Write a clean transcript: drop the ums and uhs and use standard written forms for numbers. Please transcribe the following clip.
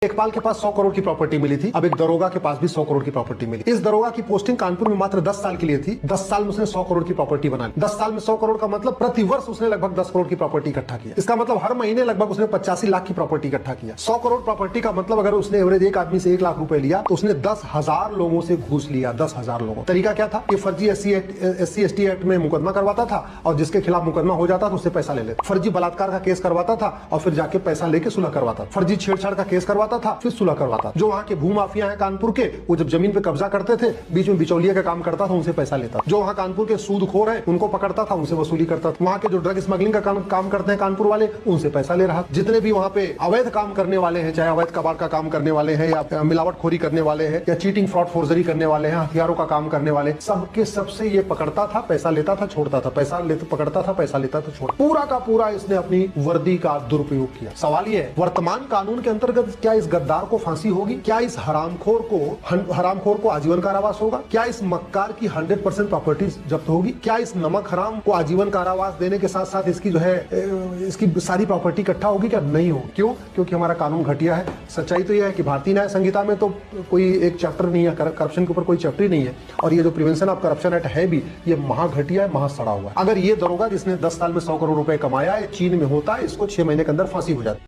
लेखपाल के पास 100 करोड़ की प्रॉपर्टी मिली थी। अब एक दरोगा के पास भी 100 करोड़ की प्रॉपर्टी मिली। इस दरोगा की पोस्टिंग कानपुर में मात्र 10 साल के लिए थी। 10 साल में उसने 100 करोड़ की प्रॉपर्टी बना ली। 10 साल में 100 करोड़ का मतलब प्रति वर्ष उसने लगभग 10 करोड़ की प्रॉपर्टी इकट्ठा किया। इसका मतलब हर महीने लगभग उसने 85 लाख की प्रॉपर्टी इकट्ठा किया। 100 करोड़ प्रॉपर्टी का मतलब अगर उसने एवरेज एक आदमी से 1 लाख रुपए लिया तो उसने 10,000 लोगों से घूस लिया। 10,000 लोगों। तरीका क्या था? ये फर्जी SC/ST एक्ट में मुकदमा करवाता था और जिसके खिलाफ मुकदमा हो जाता था उससे पैसा ले लेता। फर्जी बलात्कार का केस करवाता था और फिर जाके पैसा लेके सुलह करवाता। फर्जी छेड़छाड़ का केस करवाता था फिर सुलह करवाता। जो वहां के भूमाफिया हैं कानपुर के, वो जब जमीन पे कब्जा करते थे बीच में बिचौलिया का काम करता था, उनसे पैसा लेता। जो वहां कानपुर के सूदखोर हैं उनको पकड़ता था, उनसे वसूली करता था। वहां के जो ड्रग स्मगलिंग का काम करते हैं कानपुर वाले, उनसे पैसा ले रहा। जितने भी वहां पे अवैध काम करने वाले हैं, चाहे अवैध कबाड़ का काम करने वाले हैं या मिलावटखोरी करने वाले हैं या चीटिंग फ्रॉड फोर्जरी करने वाले हैं, हथियारों का काम करने वाले, सबके सबसे ये पकड़ता था, पैसा लेता था, छोड़ता था, पैसा लेता, पकड़ता था, पैसा लेता था, छोड़। पूरा का पूरा इसने अपनी वर्दी का दुरुपयोग किया। सवाल ये है, वर्तमान कानून के अंतर्गत क्या इस गद्दार को फांसी होगी? क्या इस हरामखोर को आजीवन कारावास होगा? क्या इस मक्कार की 100% प्रॉपर्टी जब्त होगी? क्या इस नमक हराम को आजीवन कारावास देने के साथ साथ इसकी जो है इसकी सारी प्रॉपर्टी इकट्ठा होगी? क्या नहीं होगी? क्यों? क्योंकि हमारा कानून घटिया है। सच्चाई तो यह है कि भारतीय न्याय संहिता में तो कोई एक चैप्टर नहीं है, करप्शन के ऊपर कोई चैप्टर ही नहीं है। और ये जो प्रिवेंशन ऑफ करप्शन एक्ट है भी, ये महा घटिया है, महा सड़ा हुआ है। अगर ये दरोगा जिसने 10 साल में 100 करोड़ रुपए कमाया है चीन में होता है, इसको 6 महीने के अंदर फांसी हो जाती है।